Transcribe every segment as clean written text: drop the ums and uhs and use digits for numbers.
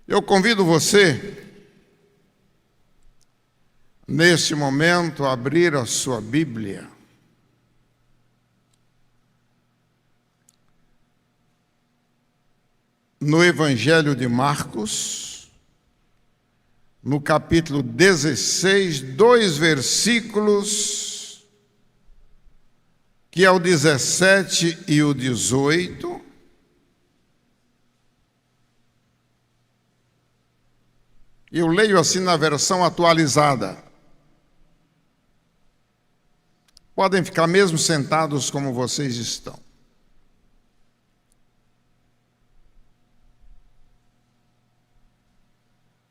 Eu convido você, neste momento, a abrir a sua Bíblia. No Evangelho de Marcos, no capítulo 16, 2 versículos, que é o 17 e o 18. Eu leio assim na versão atualizada. Podem ficar mesmo sentados como vocês estão.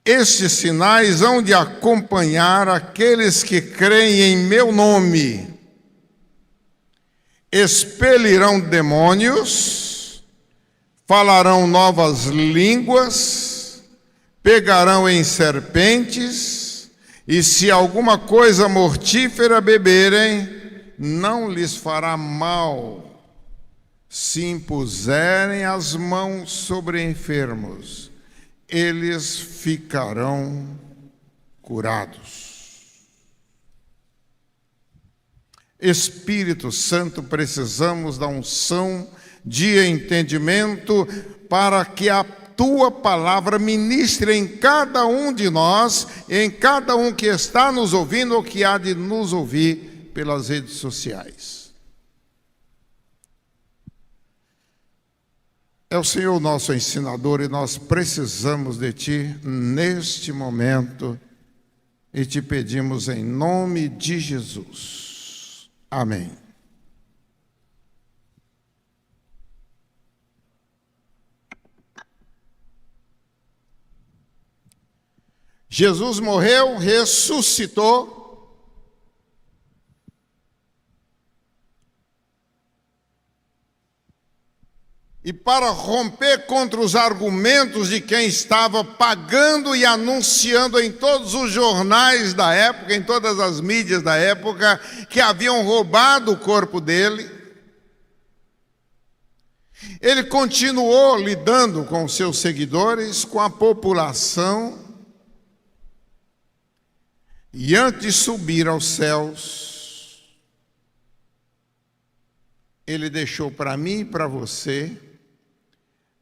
Estes sinais hão de acompanhar aqueles que creem em meu nome. Expelirão demônios, falarão novas línguas, pegarão em serpentes, e se alguma coisa mortífera beberem, não lhes fará mal. Se impuserem as mãos sobre enfermos, eles ficarão curados. Espírito Santo, precisamos da unção de entendimento para que a tua palavra ministre em cada um de nós, em cada um que está nos ouvindo ou que há de nos ouvir pelas redes sociais. É o Senhor nosso ensinador e nós precisamos de Ti neste momento e te pedimos em nome de Jesus. Amém. Jesus morreu, ressuscitou. E para romper contra os argumentos de quem estava pagando e anunciando em todos os jornais da época, em todas as mídias da época, que haviam roubado o corpo dele, ele continuou lidando com os seus seguidores, com a população, e antes de subir aos céus, ele deixou para mim e para você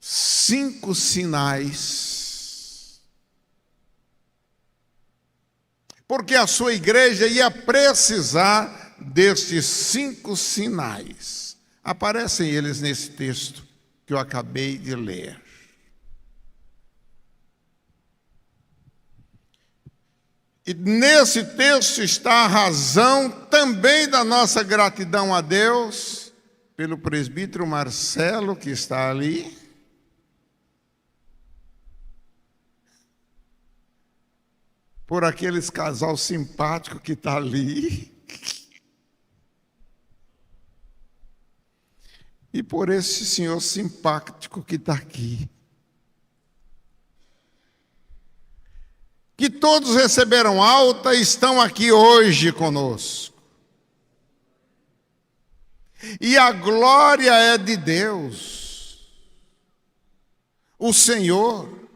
5 sinais, porque a sua igreja ia precisar destes 5 sinais. Aparecem eles nesse texto que eu acabei de ler. E nesse texto está a razão também da nossa gratidão a Deus, pelo presbítero Marcelo, que está ali, por aqueles casal simpático que está ali, e por esse senhor simpático que está aqui. Que todos receberam alta e estão aqui hoje conosco. E a glória é de Deus, o Senhor.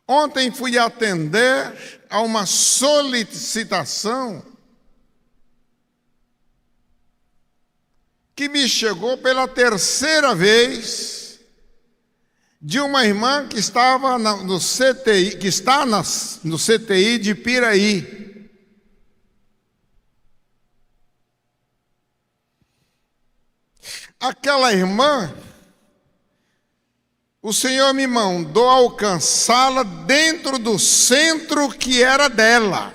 Ontem fui atender a uma solicitação que me chegou pela 3ª vez de uma irmã que estava no CTI, que está no CTI de Piraí. Aquela irmã, o Senhor me mandou alcançá-la dentro do centro que era dela.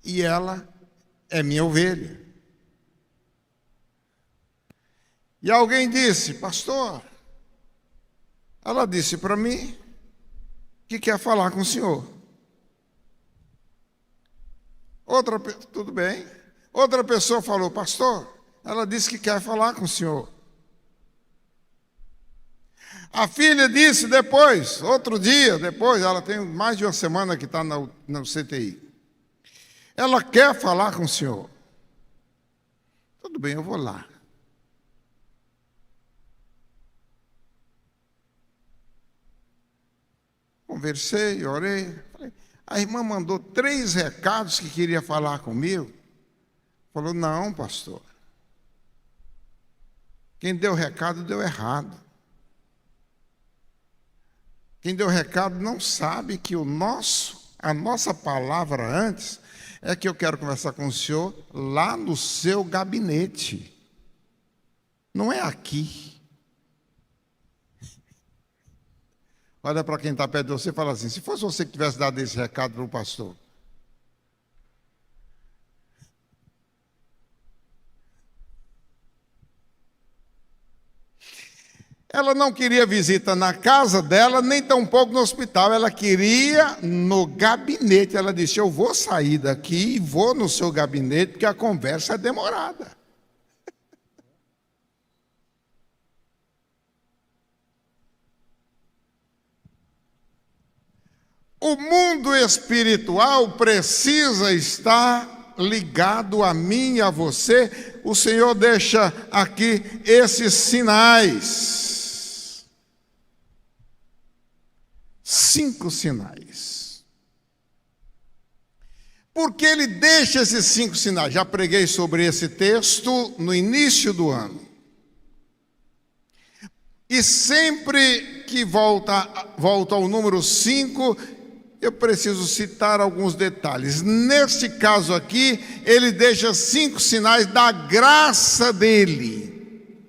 E ela é minha ovelha. E alguém disse: pastor, ela disse para mim que quer falar com o senhor. Tudo bem. Outra pessoa falou: pastor, ela disse que quer falar com o senhor. A filha disse outro dia depois, ela tem mais de uma semana que está no CTI. Ela quer falar com o senhor. Tudo bem, eu vou lá. Conversei, orei. A irmã mandou 3 recados que queria falar comigo. Falou, não, pastor. Quem deu recado, deu errado. Quem deu recado não sabe que a nossa palavra antes é que eu quero conversar com o senhor lá no seu gabinete. Não é aqui. Olha para quem está perto de você e fala assim, se fosse você que tivesse dado esse recado para o pastor. Ela não queria visita na casa dela, nem tampouco no hospital. Ela queria no gabinete. Ela disse, eu vou sair daqui e vou no seu gabinete, porque a conversa é demorada. O mundo espiritual precisa estar ligado a mim e a você. O Senhor deixa aqui esses sinais. 5 sinais. Por que ele deixa esses 5 sinais? Já preguei sobre esse texto no início do ano. E sempre que volta ao número 5, eu preciso citar alguns detalhes. Neste caso aqui, ele deixa 5 sinais da graça dele.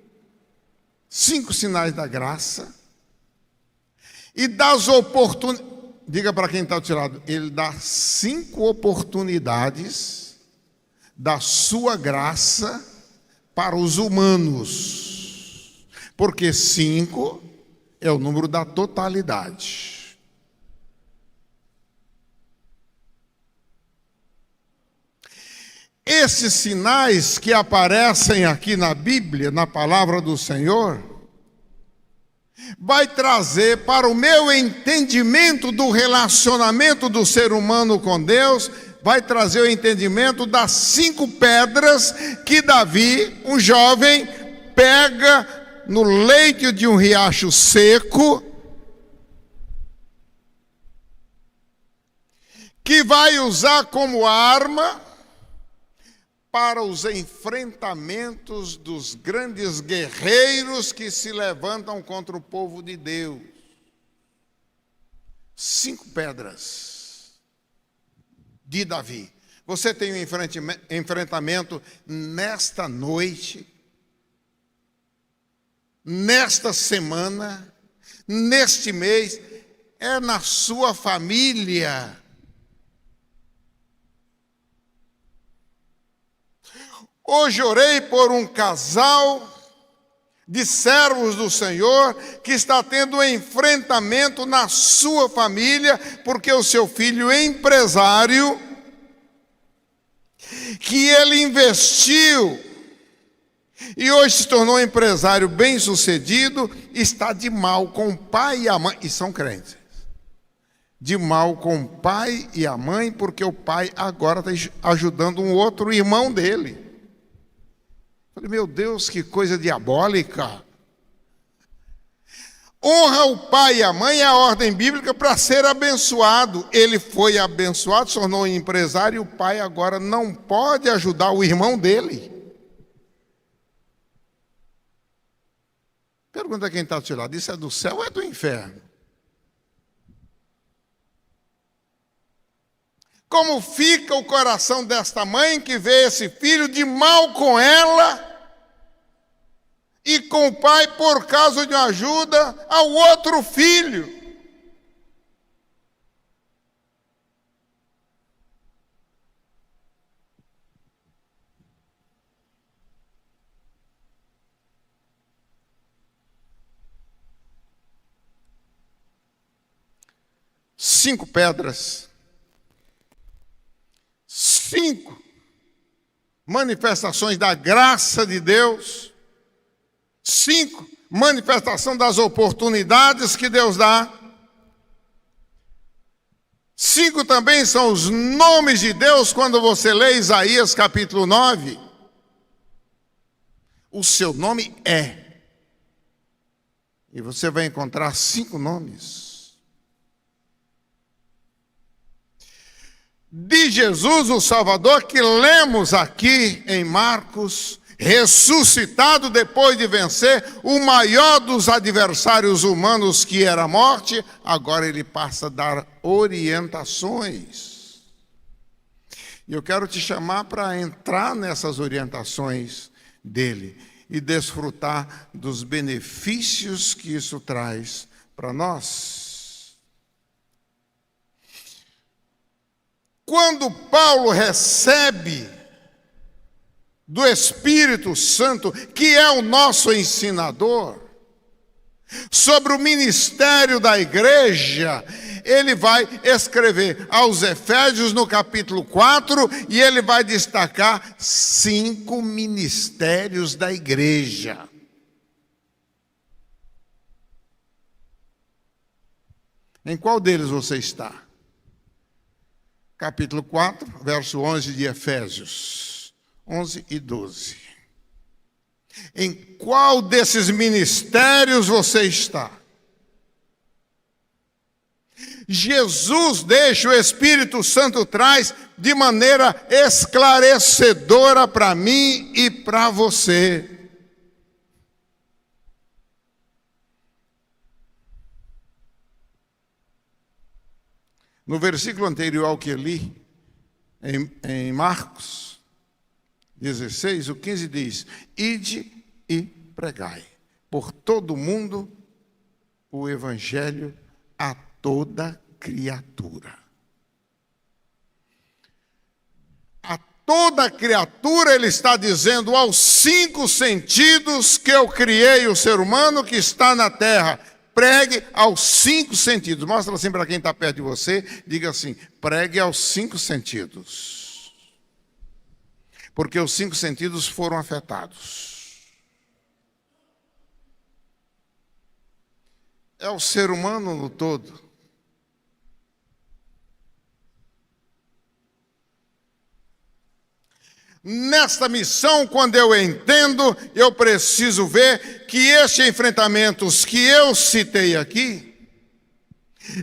5 sinais da graça. E das oportunidades, diga para quem está ao seu lado, ele dá 5 oportunidades da sua graça para os humanos. Porque 5 é o número da totalidade. Esses sinais que aparecem aqui na Bíblia, na palavra do Senhor, vai trazer para o meu entendimento do relacionamento do ser humano com Deus, vai trazer o entendimento das 5 pedras que Davi, um jovem, pega no leito de um riacho seco, que vai usar como arma para os enfrentamentos dos grandes guerreiros que se levantam contra o povo de Deus. 5 pedras de Davi. Você tem um enfrentamento nesta noite, nesta semana, neste mês, é na sua família. Hoje orei por um casal de servos do Senhor que está tendo um enfrentamento na sua família, porque o seu filho é empresário, que ele investiu e hoje se tornou um empresário bem-sucedido, está de mal com o pai e a mãe, e são crentes. De mal com o pai e a mãe, porque o pai agora está ajudando um outro irmão dele. Falei, meu Deus, que coisa diabólica. Honra o pai e a mãe é a ordem bíblica para ser abençoado. Ele foi abençoado, se tornou um empresário, e o pai agora não pode ajudar o irmão dele. Pergunta quem está do seu lado, isso é do céu ou é do inferno? Como fica o coração desta mãe que vê esse filho de mal com ela e com o pai por causa de uma ajuda ao outro filho? Cinco pedras. 5 manifestações da graça de Deus. 5 manifestação das oportunidades que Deus dá. 5 também são os nomes de Deus quando você lê Isaías capítulo 9. O seu nome é. E você vai encontrar 5 nomes. De Jesus, o Salvador, que lemos aqui em Marcos, ressuscitado depois de vencer o maior dos adversários humanos, que era a morte, agora ele passa a dar orientações. E eu quero te chamar para entrar nessas orientações dele e desfrutar dos benefícios que isso traz para nós. Quando Paulo recebe do Espírito Santo, que é o nosso ensinador, sobre o ministério da igreja, ele vai escrever aos Efésios no capítulo 4, e ele vai destacar 5 ministérios da igreja. Em qual deles você está? Capítulo 4, verso 11 de Efésios, 11 e 12. Em qual desses ministérios você está? Jesus deixa, o Espírito Santo traz de maneira esclarecedora para mim e para você. No versículo anterior ao que li, em Marcos 16, o 15 diz: ide e pregai por todo o mundo o evangelho a toda criatura. A toda criatura, ele está dizendo aos 5 sentidos que eu criei o ser humano que está na terra. Pregue aos 5 sentidos. Mostra assim para quem está perto de você. Diga assim: pregue aos 5 sentidos. Porque os 5 sentidos foram afetados. É o ser humano no todo. Nesta missão, quando eu entendo, eu preciso ver que estes enfrentamentos que eu citei aqui,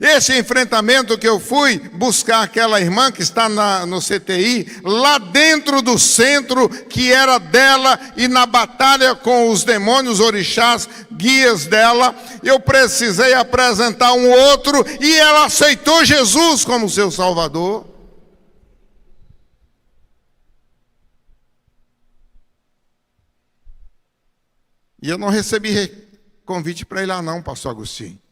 esse enfrentamento que eu fui buscar aquela irmã que está no CTI, lá dentro do centro que era dela, e na batalha com os demônios orixás, guias dela, eu precisei apresentar um outro, e ela aceitou Jesus como seu Salvador. E eu não recebi convite para ir lá não, pastor Agostinho.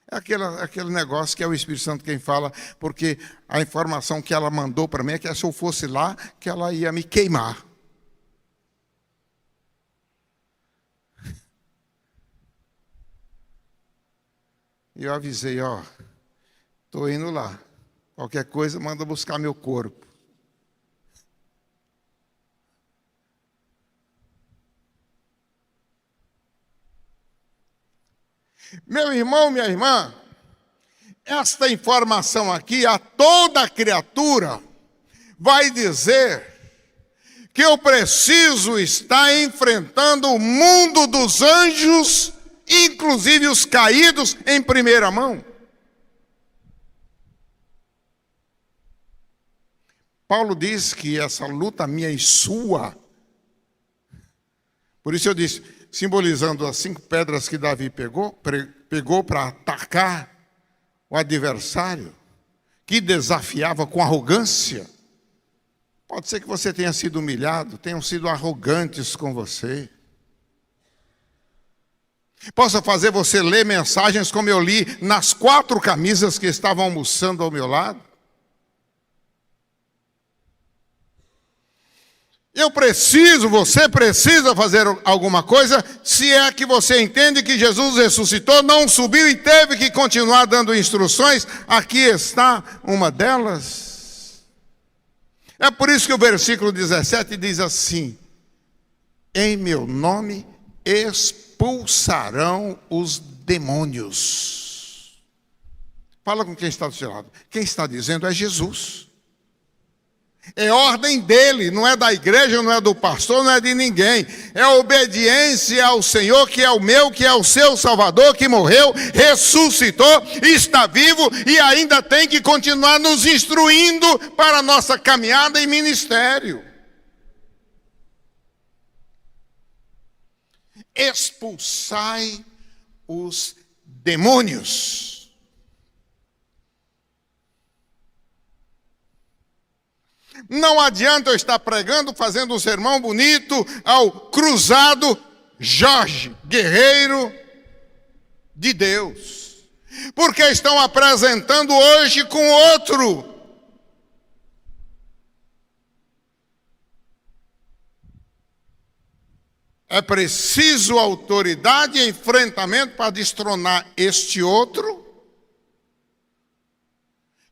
É aquele negócio que é o Espírito Santo quem fala, porque a informação que ela mandou para mim é que se eu fosse lá, que ela ia me queimar. E eu avisei, estou indo lá. Qualquer coisa, manda buscar meu corpo. Meu irmão, minha irmã, esta informação aqui a toda criatura vai dizer que eu preciso estar enfrentando o mundo dos anjos, inclusive os caídos, em primeira mão. Paulo diz que essa luta minha e sua, por isso eu disse, simbolizando as 5 pedras que Davi pegou para atacar o adversário, que desafiava com arrogância. Pode ser que você tenha sido humilhado, tenham sido arrogantes com você. Possa fazer você ler mensagens como eu li nas 4 camisas que estavam almoçando ao meu lado. Você precisa fazer alguma coisa, se é que você entende que Jesus ressuscitou, não subiu e teve que continuar dando instruções. Aqui está uma delas. É por isso que o versículo 17 diz assim: em meu nome expulsarão os demônios. Fala com quem está do seu lado. Quem está dizendo é Jesus. É ordem dele, não é da igreja, não é do pastor, não é de ninguém. É obediência ao Senhor, que é o meu, que é o seu Salvador, que morreu, ressuscitou, está vivo e ainda tem que continuar nos instruindo para a nossa caminhada e ministério. Expulsai os demônios. Não adianta eu estar pregando, fazendo um sermão bonito ao cruzado Jorge, guerreiro de Deus, porque estão apresentando hoje com outro. É preciso autoridade e enfrentamento para destronar este outro,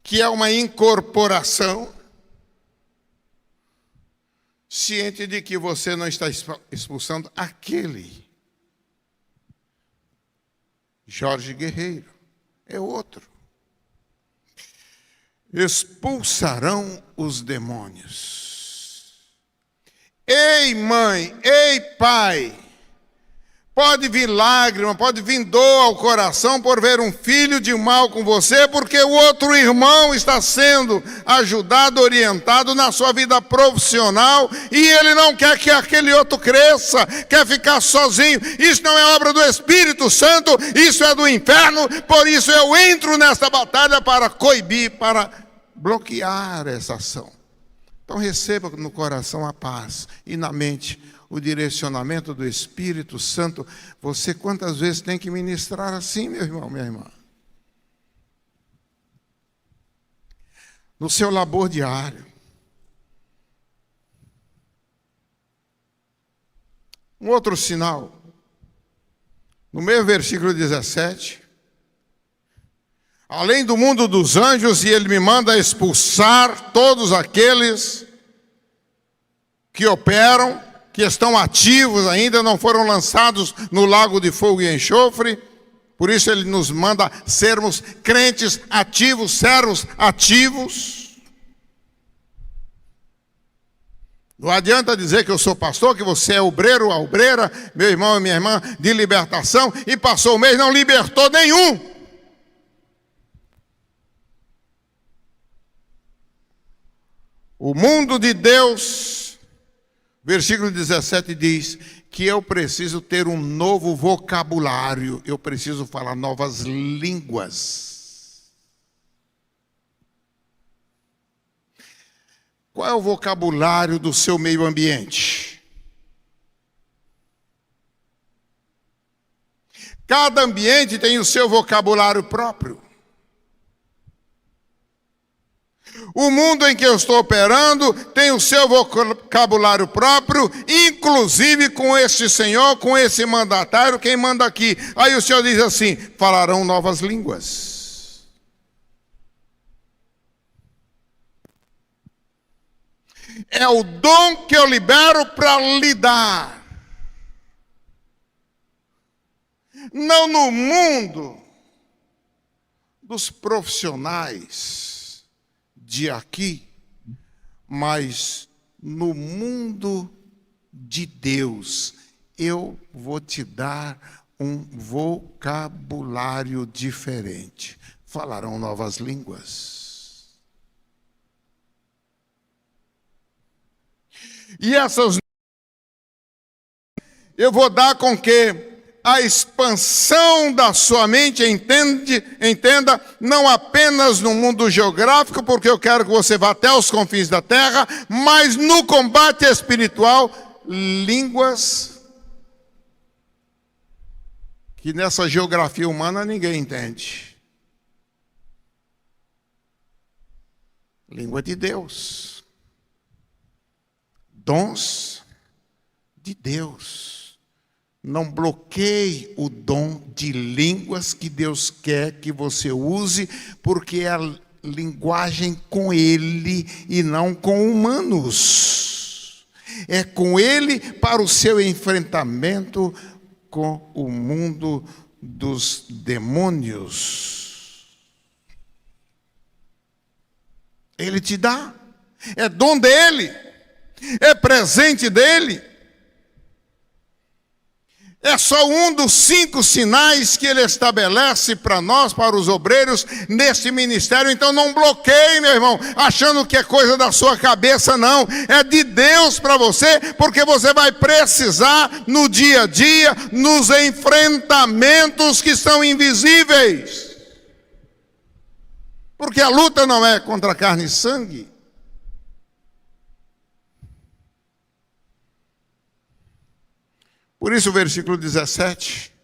que é uma incorporação, ciente de que você não está expulsando aquele. Jorge Guerreiro é outro. Expulsarão os demônios. Ei, mãe, ei, pai, pode vir lágrima, pode vir dor ao coração por ver um filho de mal com você, porque o outro irmão está sendo ajudado, orientado na sua vida profissional, e ele não quer que aquele outro cresça, quer ficar sozinho. Isso não é obra do Espírito Santo, isso é do inferno. Por isso eu entro nesta batalha para coibir, para bloquear essa ação. Então receba no coração a paz e na mente o direcionamento do Espírito Santo. Você quantas vezes tem que ministrar assim, meu irmão, minha irmã? No seu labor diário. Um outro sinal. No mesmo versículo 17. Além do mundo dos anjos, e ele me manda expulsar todos aqueles que operam, que estão ativos ainda, não foram lançados no lago de fogo e enxofre. Por isso ele nos manda sermos crentes ativos, servos ativos. Não adianta dizer que eu sou pastor, que você é obreiro, a obreira, meu irmão e minha irmã, de libertação, e passou o mês, não libertou nenhum. O mundo de Deus, versículo 17 diz que eu preciso ter um novo vocabulário, eu preciso falar novas línguas. Qual é o vocabulário do seu meio ambiente? Cada ambiente tem o seu vocabulário próprio. O mundo em que eu estou operando tem o seu vocabulário próprio, inclusive com este senhor, com esse mandatário, quem manda aqui. Aí o Senhor diz assim: falarão novas línguas. É o dom que eu libero para lidar. Não no mundo dos profissionais de aqui, mas no mundo de Deus, eu vou te dar um vocabulário diferente. Falarão novas línguas. E essas eu vou dar com que a expansão da sua mente, entenda, não apenas no mundo geográfico, porque eu quero que você vá até os confins da terra, mas no combate espiritual, línguas que nessa geografia humana ninguém entende. Língua de Deus. Dons de Deus. Não bloqueie o dom de línguas que Deus quer que você use, porque é a linguagem com Ele e não com humanos. É com Ele para o seu enfrentamento com o mundo dos demônios. Ele te dá. É dom dele. É presente dele. É só um dos 5 sinais que ele estabelece para nós, para os obreiros, neste ministério. Então não bloqueie, meu irmão, achando que é coisa da sua cabeça, não. É de Deus para você, porque você vai precisar no dia a dia, nos enfrentamentos que são invisíveis. Porque a luta não é contra carne e sangue. Por isso o versículo 17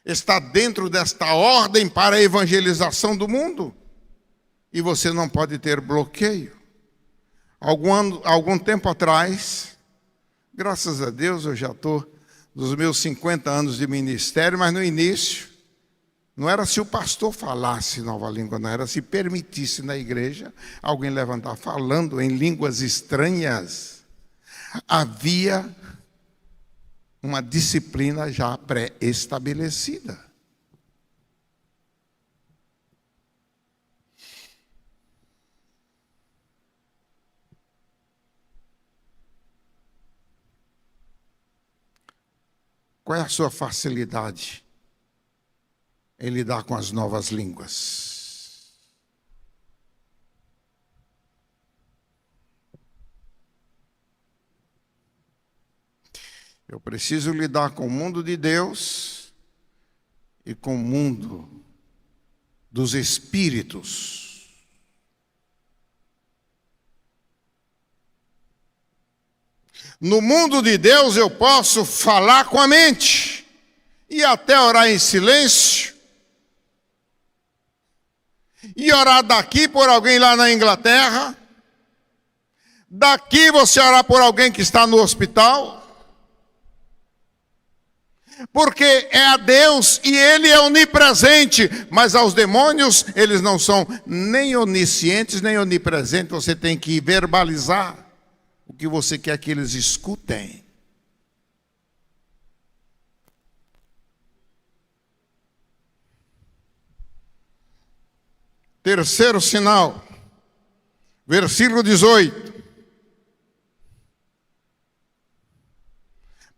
está dentro desta ordem para a evangelização do mundo. E você não pode ter bloqueio. Algum tempo atrás, graças a Deus, eu já estou nos meus 50 anos de ministério, mas no início, não era se o pastor falasse nova língua, não era se permitisse na igreja alguém levantar falando em línguas estranhas. Havia uma disciplina já pré-estabelecida. Qual é a sua facilidade em lidar com as novas línguas? Eu preciso lidar com o mundo de Deus e com o mundo dos espíritos. No mundo de Deus eu posso falar com a mente e até orar em silêncio e orar daqui por alguém lá na Inglaterra, daqui você orar por alguém que está no hospital. Porque é a Deus e Ele é onipresente, mas aos demônios eles não são nem oniscientes, nem onipresentes. Você tem que verbalizar o que você quer que eles escutem. Terceiro sinal, versículo 18.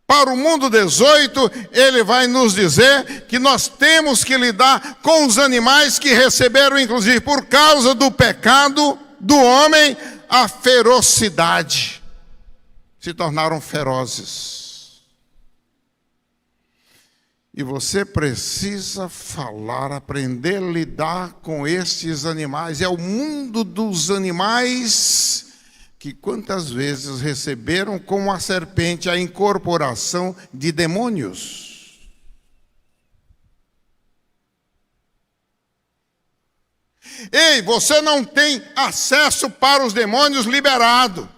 Para o mundo 18, ele vai nos dizer que nós temos que lidar com os animais que receberam, inclusive por causa do pecado do homem, a ferocidade. Se tornaram ferozes. E você precisa falar, aprender a lidar com estes animais. É o mundo dos animais que quantas vezes receberam como a serpente a incorporação de demônios. Ei, você não tem acesso para os demônios liberado.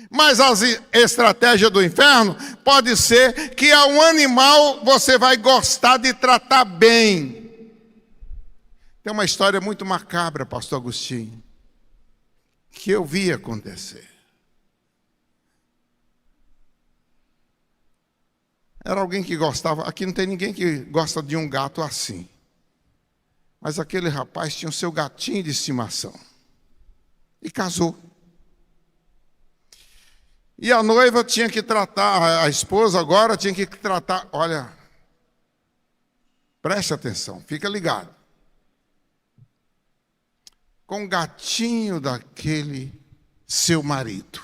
Mas a estratégia do inferno pode ser que a um animal você vai gostar de tratar bem. Tem uma história muito macabra, pastor Agostinho, que eu vi acontecer. Era alguém que gostava, aqui não tem ninguém que gosta de um gato assim. Mas aquele rapaz tinha o seu gatinho de estimação. E casou. E a noiva tinha que tratar, a esposa agora tinha que tratar, olha, preste atenção, fica ligado. Com o gatinho daquele seu marido.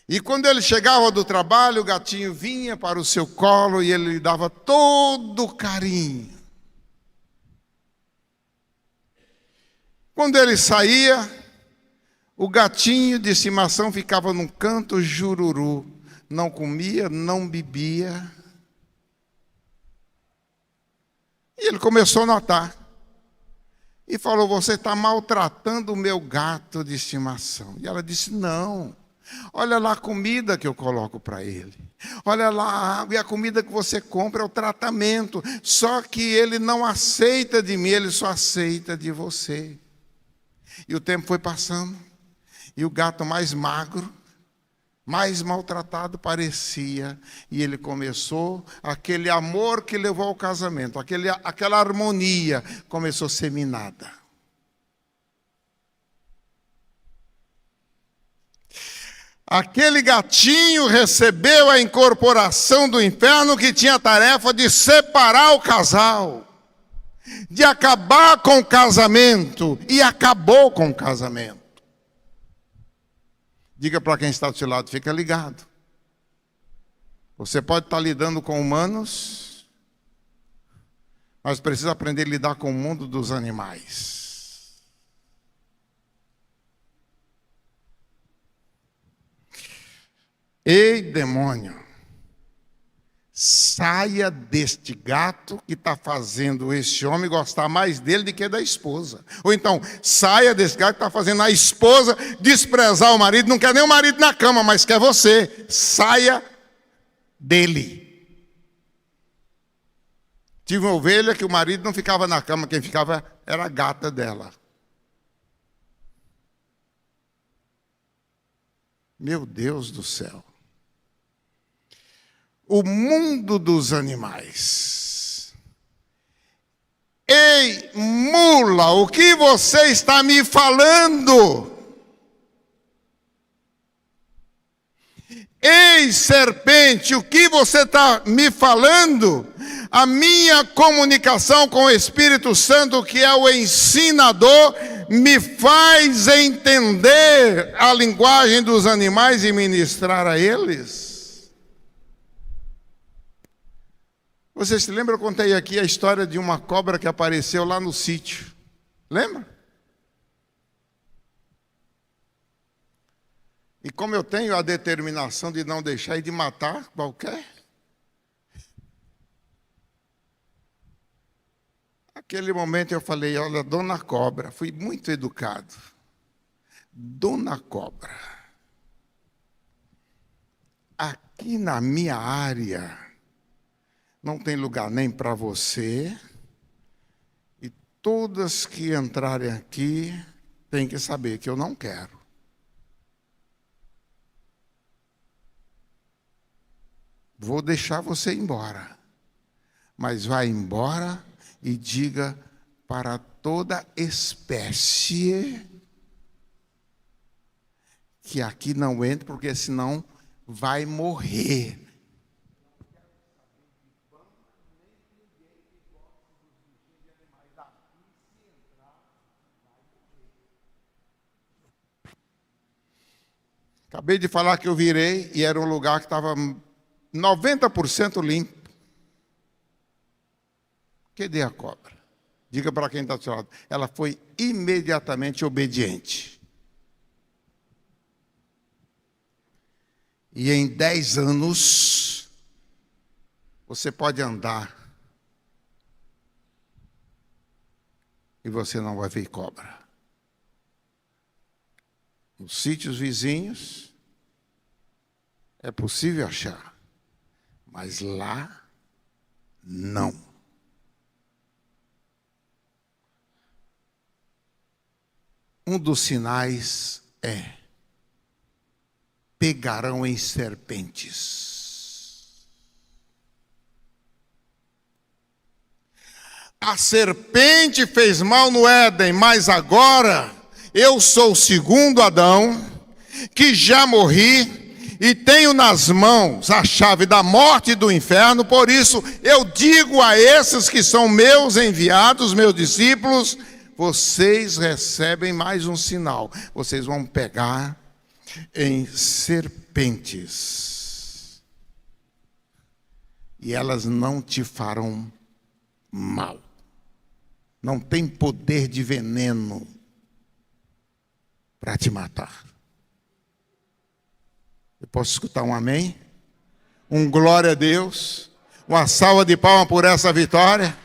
E quando ele chegava do trabalho, o gatinho vinha para o seu colo e ele lhe dava todo o carinho. Quando ele saía, o gatinho de estimação ficava num canto jururu, não comia, não bebia. E ele começou a notar. E falou, você está maltratando o meu gato de estimação. E ela disse, não. Olha lá a comida que eu coloco para ele. Olha lá a água e a comida que você compra é o tratamento. Só que ele não aceita de mim, ele só aceita de você. E o tempo foi passando. E o gato mais magro mais maltratado parecia, e ele começou, aquele amor que levou ao casamento, aquela harmonia, começou a ser minada. Aquele gatinho recebeu a incorporação do inferno que tinha a tarefa de separar o casal, de acabar com o casamento, e acabou com o casamento. Diga para quem está do seu lado, fica ligado. Você pode estar lidando com humanos, mas precisa aprender a lidar com o mundo dos animais. Ei, demônio, saia deste gato que está fazendo esse homem gostar mais dele do que da esposa. Ou então, saia desse gato que está fazendo a esposa desprezar o marido, não quer nem o marido na cama, mas quer você. Saia dele. Tive uma ovelha que o marido não ficava na cama, quem ficava era a gata dela. Meu Deus do céu. O mundo dos animais. Ei, mula, o que você está me falando? Ei, serpente, o que você está me falando? A minha comunicação com o Espírito Santo, que é o ensinador, me faz entender a linguagem dos animais e ministrar a eles. Vocês se lembram? Eu contei aqui a história de uma cobra que apareceu lá no sítio. Lembra? E como eu tenho a determinação de não deixar e de matar qualquer, naquele momento eu falei, olha, dona cobra, fui muito educado. Dona cobra, aqui na minha área não tem lugar nem para você, e todas que entrarem aqui têm que saber que eu não quero. Vou deixar você embora, mas vai embora e diga para toda espécie que aqui não entra, porque senão vai morrer. Acabei de falar que eu virei e era um lugar que estava 90% limpo. Cadê a cobra? Diga para quem está do seu lado. Ela foi imediatamente obediente. E em 10 anos, você pode andar e você não vai ver cobra. Nos sítios vizinhos, é possível achar, mas lá, não. Um dos sinais é: pegarão em serpentes. A serpente fez mal no Éden, mas agora eu sou o segundo Adão, que já morri e tenho nas mãos a chave da morte e do inferno. Por isso eu digo a esses que são meus enviados, meus discípulos, vocês recebem mais um sinal. Vocês vão pegar em serpentes e elas não te farão mal. Não tem poder de veneno para te matar. Eu posso escutar um amém? Um glória a Deus? Uma salva de palmas por essa vitória?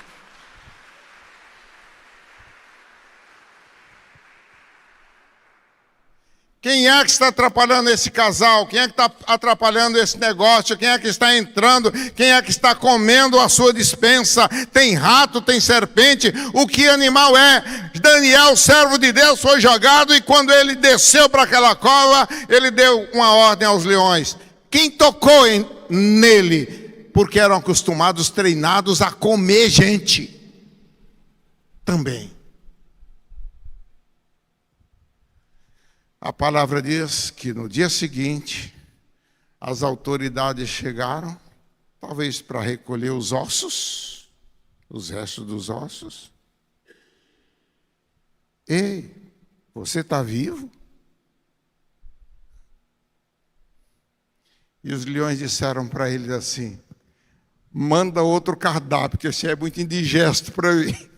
Quem é que está atrapalhando esse casal? Quem é que está atrapalhando esse negócio? Quem é que está entrando? Quem é que está comendo a sua despensa? Tem rato, tem serpente? O que animal é? Daniel, servo de Deus, foi jogado e quando ele desceu para aquela cova, ele deu uma ordem aos leões. Quem tocou nele? Porque eram acostumados, treinados a comer gente também. A palavra diz que no dia seguinte, as autoridades chegaram, talvez para recolher os ossos, os restos dos ossos. Ei, você está vivo? E os leões disseram para ele assim: manda outro cardápio, porque esse é muito indigesto para mim.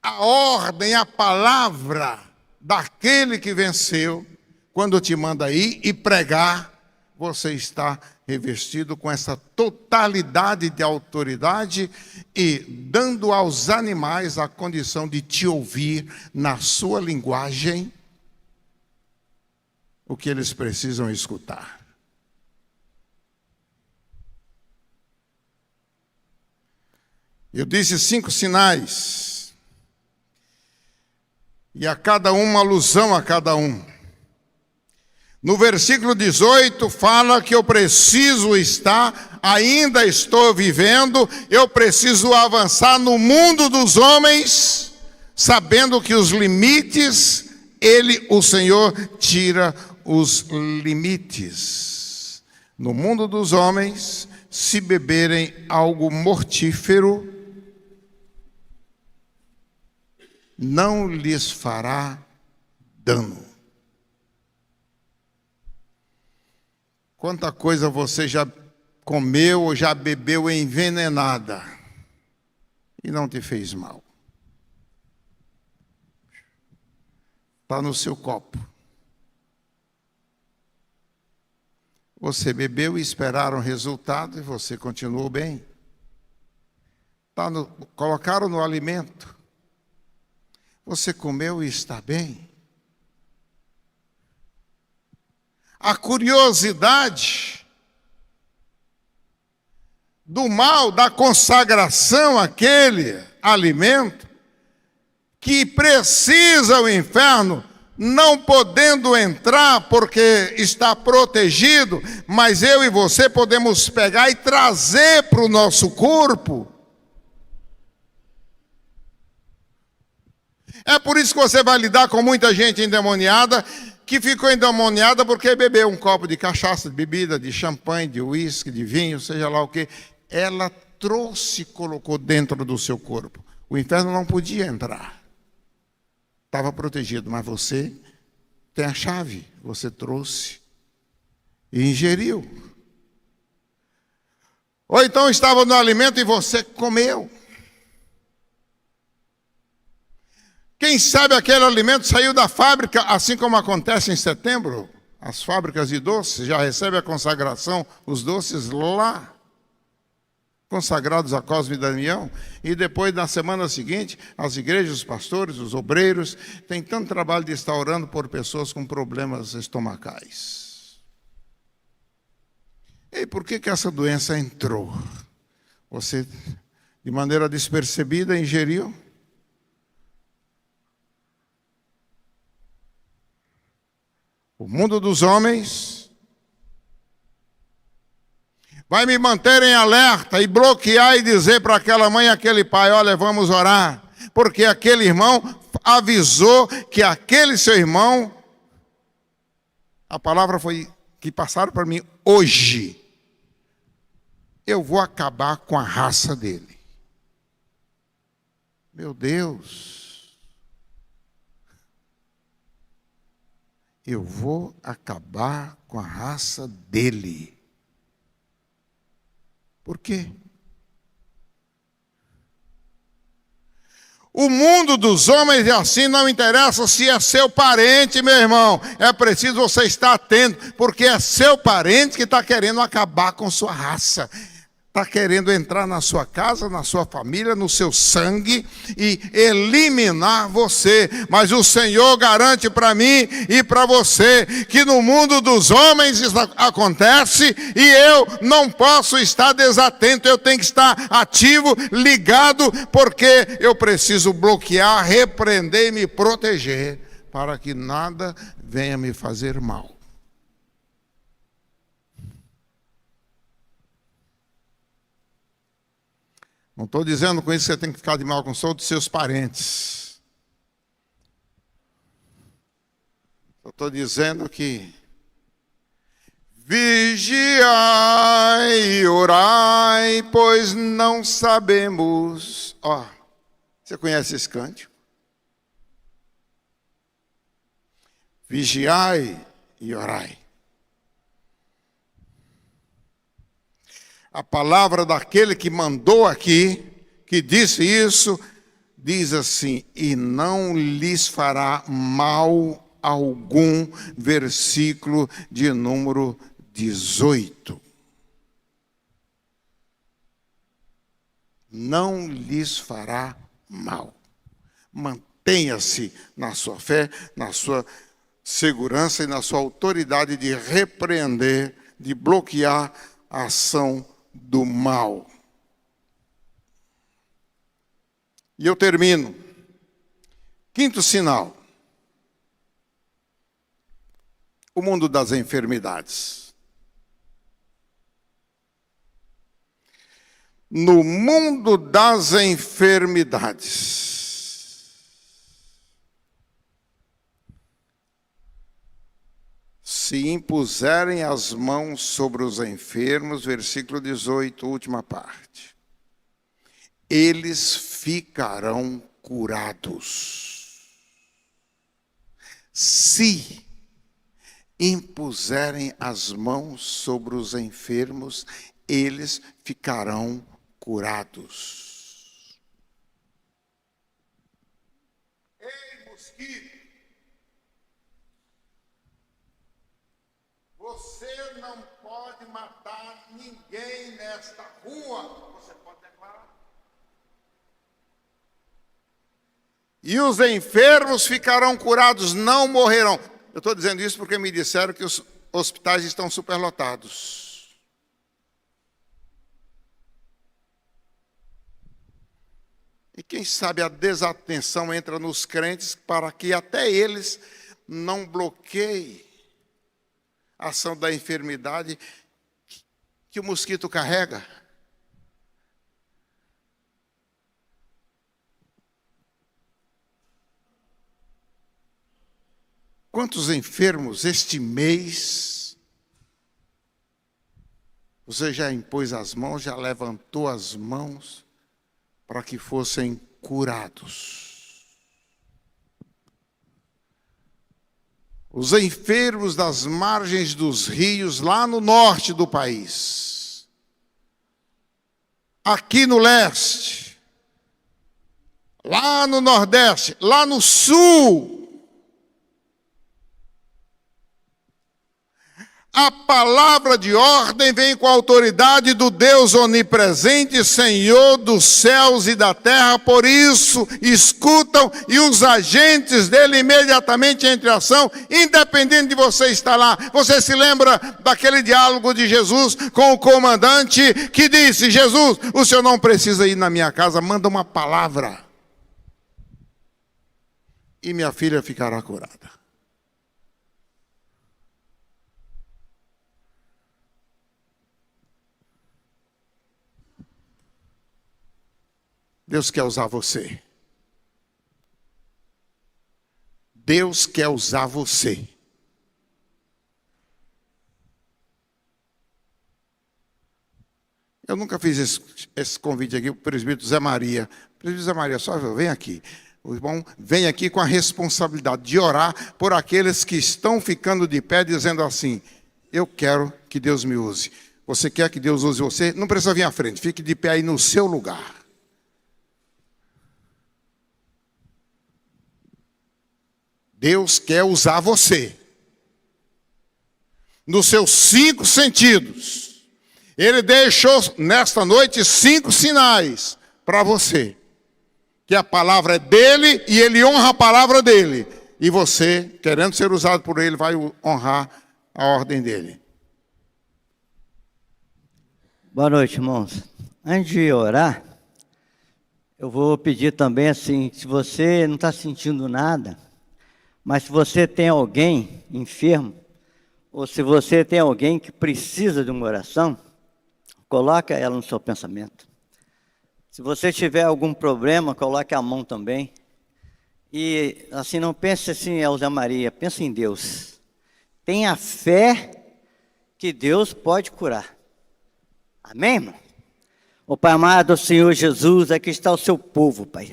A ordem, a palavra daquele que venceu, quando te manda ir e pregar, você está revestido com essa totalidade de autoridade e dando aos animais a condição de te ouvir na sua linguagem o que eles precisam escutar. Eu disse 5 sinais, e a cada um uma alusão a cada um. No versículo 18 fala que eu preciso estar, ainda estou vivendo, eu preciso avançar no mundo dos homens, sabendo que os limites, o Senhor, tira os limites. No mundo dos homens, se beberem algo mortífero, não lhes fará dano. Quanta coisa você já comeu ou já bebeu envenenada e não te fez mal. Está no seu copo. Você bebeu e esperaram o resultado e você continuou bem. Colocaram no alimento. Você comeu e está bem. A curiosidade do mal, da consagração àquele alimento que precisa o inferno, não podendo entrar porque está protegido, mas eu e você podemos pegar e trazer para o nosso corpo. É por isso que você vai lidar com muita gente endemoniada, que ficou endemoniada porque bebeu um copo de cachaça, de bebida, de champanhe, de uísque, de vinho, seja lá o que. Ela trouxe, colocou dentro do seu corpo. O inferno não podia entrar. Estava protegido, mas você tem a chave. Você trouxe e ingeriu. Ou então estava no alimento e você comeu. Quem sabe aquele alimento saiu da fábrica, assim como acontece em setembro, as fábricas de doces já recebem a consagração, os doces lá, consagrados a Cosme e Damião, e depois, na semana seguinte, as igrejas, os pastores, os obreiros, têm tanto trabalho de estar orando por pessoas com problemas estomacais. E por que essa doença entrou? Você, de maneira despercebida, ingeriu? O mundo dos homens vai me manter em alerta e bloquear e dizer para aquela mãe e aquele pai: olha, vamos orar, porque aquele irmão avisou que aquele seu irmão, a palavra foi que passaram para mim hoje, eu vou acabar com a raça dele. Meu Deus. Eu vou acabar com a raça dele. Por quê? O mundo dos homens é assim, não interessa se é seu parente, meu irmão. É preciso você estar atento, porque é seu parente que está querendo acabar com sua raça. está querendo entrar na sua casa, na sua família, no seu sangue e eliminar você. Mas o Senhor garante para mim e para você que no mundo dos homens isso acontece e eu não posso estar desatento, eu tenho que estar ativo, ligado, porque eu preciso bloquear, repreender e me proteger para que nada venha me fazer mal. Não estou dizendo com isso que você tem que ficar de mal com todos os seus parentes. Estou dizendo que vigiai e orai, pois não sabemos. Ó, você conhece esse cântico? Vigiai e orai. A palavra daquele que mandou aqui, que disse isso, diz assim: e não lhes fará mal algum, versículo de número 18. Não lhes fará mal. Mantenha-se na sua fé, na sua segurança e na sua autoridade de repreender, de bloquear a ação do mal. E eu termino. Quinto sinal. O mundo das enfermidades. No mundo das enfermidades, se impuserem as mãos sobre os enfermos, versículo 18, última parte, eles ficarão curados. Se impuserem as mãos sobre os enfermos, eles ficarão curados. Ei, mosquito! Você não pode matar ninguém nesta rua. Você pode declarar. E os enfermos ficarão curados, não morrerão. Eu estou dizendo isso porque me disseram que os hospitais estão superlotados. E quem sabe a desatenção entra nos crentes para que até eles não bloqueiem a ação da enfermidade que o mosquito carrega. Quantos enfermos este mês você já impôs as mãos, já levantou as mãos para que fossem curados? Os enfermos das margens dos rios, lá no norte do país, aqui no leste, lá no nordeste, lá no sul. A palavra de ordem vem com a autoridade do Deus onipresente, Senhor dos céus e da terra. Por isso, escutam e os agentes dele imediatamente entram em ação, independente de você estar lá. Você se lembra daquele diálogo de Jesus com o comandante que disse: Jesus, o senhor não precisa ir na minha casa, manda uma palavra e minha filha ficará curada. Deus quer usar você. Deus quer usar você. Eu nunca fiz esse convite aqui para o presbítero Zé Maria. Presbítero Zé Maria, só vem aqui. O irmão vem aqui com a responsabilidade de orar por aqueles que estão ficando de pé, dizendo assim: eu quero que Deus me use. Você quer que Deus use você? Não precisa vir à frente, fique de pé aí no seu lugar. Deus quer usar você, nos seus 5 sentidos, Ele deixou nesta noite 5 sinais para você. Que a palavra é dele e ele honra a palavra dele. E você, querendo ser usado por ele, vai honrar a ordem dele. Boa noite, irmãos. Antes de orar, eu vou pedir também assim, se você não está sentindo nada, mas se você tem alguém enfermo, ou se você tem alguém que precisa de uma oração, coloca ela no seu pensamento. Se você tiver algum problema, coloque a mão também. E assim, não pense assim, Elza Maria, pense em Deus. Tenha fé que Deus pode curar. Amém, irmão? O Pai amado, Senhor Jesus, aqui está o seu povo, Pai.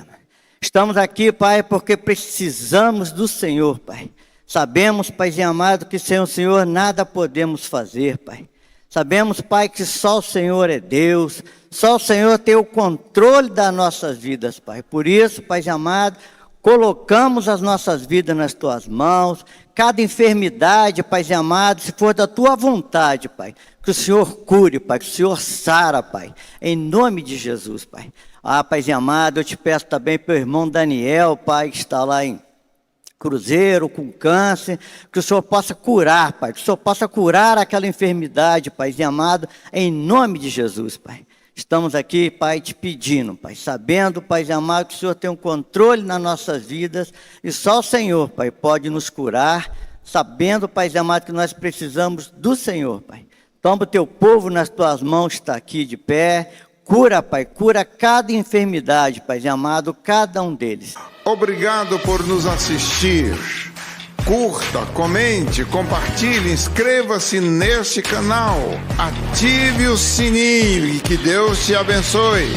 Estamos aqui, Pai, porque precisamos do Senhor, Pai. Sabemos, Paizinho amado, que sem o Senhor nada podemos fazer, Pai. Sabemos, Pai, que só o Senhor é Deus, só o Senhor tem o controle das nossas vidas, Pai. Por isso, Paizinho amado, colocamos as nossas vidas nas Tuas mãos. Cada enfermidade, Paizinho amado, se for da Tua vontade, Pai, que o Senhor cure, Pai, que o Senhor sara, Pai, em nome de Jesus, Pai. Paizinho amado, eu te peço também para o irmão Daniel, Pai, que está lá em Cruzeiro, com câncer, que o Senhor possa curar, Pai, que o Senhor possa curar aquela enfermidade, Paizinho amado, em nome de Jesus, Pai. Estamos aqui, Pai, te pedindo, Pai, sabendo, Paizinho amado, que o Senhor tem um controle nas nossas vidas, e só o Senhor, Pai, pode nos curar, sabendo, Paizinho amado, que nós precisamos do Senhor, Pai. Toma o teu povo nas tuas mãos, está aqui de pé. Cura, Pai, cura cada enfermidade, Paizinho amado, cada um deles. Obrigado por nos assistir. Curta, comente, compartilhe, inscreva-se neste canal. Ative o sininho e que Deus te abençoe.